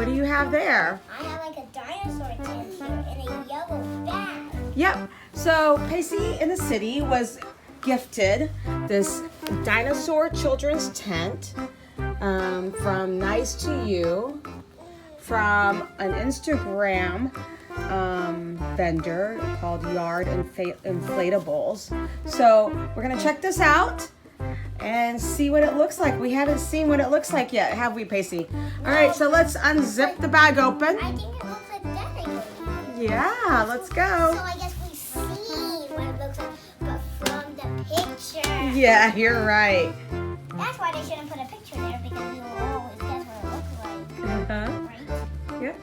do you have there? I have like a dinosaur tent here in a yellow bag. Yep. So Pacie in the City was gifted this dinosaur children's tent from Nice to You from an Instagram vendor called Yard Inflatables. So we're gonna check this out and see what it looks like. We haven't seen what it looks like yet, have we, Pacie? All right, so let's unzip the bag open. I think it looks like that. Yeah, let's go. So I guess we see what it looks like, but from the picture. Yeah, you're right. That's why they shouldn't put a picture there, because we will always guess what it looks like. Uh-huh. Right? Yep.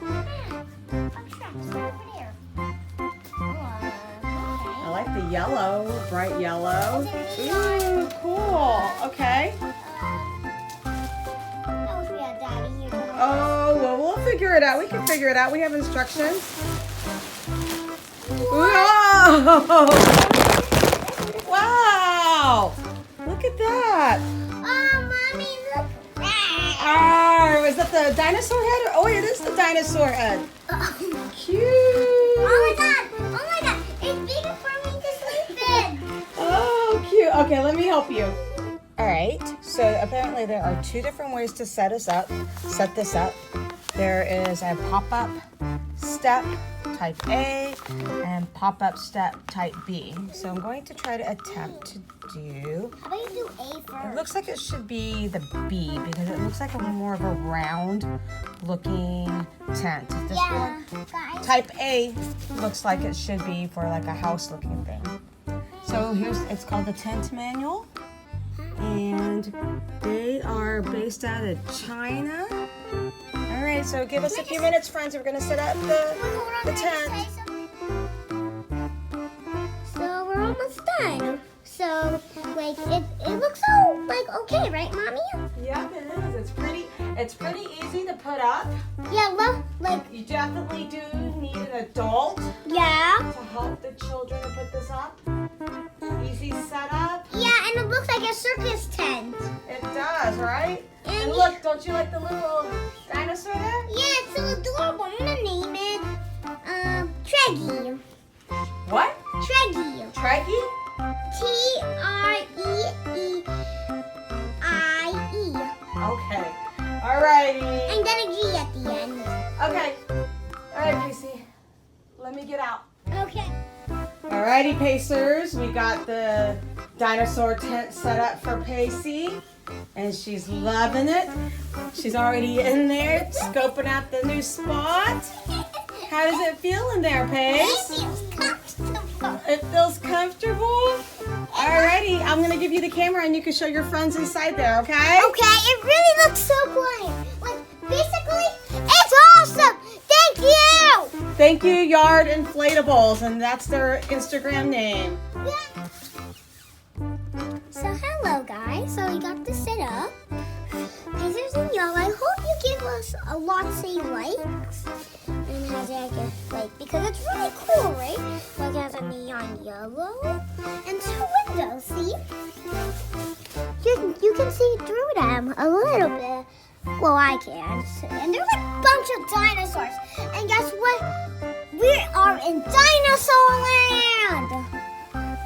Straps over there. I like the yellow, bright yellow. Ooh, cool. Okay. I wish we had Daddy here. Oh, well, we'll figure it out. We can figure it out. We have instructions. Whoa! Wow! Look at that. Oh, Mommy, look. Oh, is that the dinosaur head? Oh, it is the dinosaur head. Cute. Oh my God! It's bigger for me to sleep in. Oh, cute. Okay, let me help you. All right. So apparently there are two different ways to set this up. There is a pop-up step type A and pop-up step type B. So I'm going to try to attempt to do. How about you do A first? It looks like it should be the B because it looks like a more of a round looking tent. This Yeah, one, guys. type A looks like it should be for like a house looking thing. So it's called the tent manual, and they are based out of China. All right, so give us a few minutes, friends. We're gonna set up the tent. So we're almost done. So like it looks so like okay, right, Mommy? Yep, it is. It's pretty easy to put up. Yeah, look, like You definitely do need an adult yeah. to help the children to put this up. Easy setup. Yeah, and it looks like a circus tent. It does, right? And And look, don't you like the little dinosaur there? Yeah, it's so adorable. I'm gonna name it Treggy. What? Treggy. Treggy? T-R-E-E-I-E. Okay. Alrighty. And then a G at the end. Okay. Alright, Pacie. Let me get out. Okay. Alrighty, Pacers. We got the dinosaur tent set up for Pacie. And she's loving it. She's already in there, scoping out the new spot. How does it feel in there, Pace? It feels comfortable. It feels comfortable? Alrighty, I'm gonna give you the camera and you can show your friends inside there, okay? Okay, it really looks so quiet. Like, basically, it's awesome. Thank you. Thank you, Yard Inflatables, and that's their Instagram name. Yeah. So hello guys. So we got this set up. Pacers and y'all, I hope you give us a lots of likes. And has like because it's really cool, right? Like it has a neon yellow and two windows. See? You can see through them a little bit. Well, I can. And there's a bunch of dinosaurs. And guess what? We are in Dinosaur Land.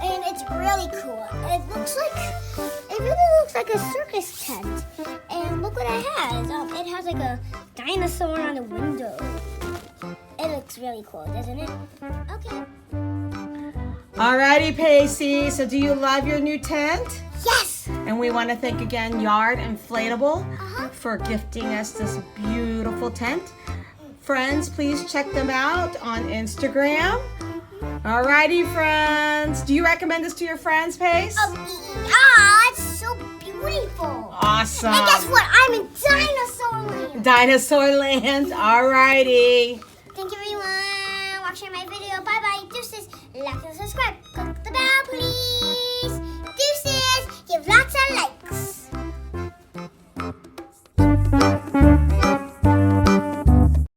And it's really cool. It really looks like a circus tent. And look what it has. It has like a dinosaur on the window. It looks really cool, doesn't it? Okay. Alrighty, Pacie. So do you love your new tent? Yes! And we want to thank again Yard Inflatable Uh-huh. for gifting us this beautiful tent. Friends, please check them out on Instagram. Alrighty, friends. Do you recommend this to your friends, Pace? It's so beautiful. Awesome. And guess what? I'm in Dinosaur Land. Dinosaur Land. Alrighty. Thank you everyone watching my video. Bye bye. Deuces. Like and subscribe. Click the bell, please.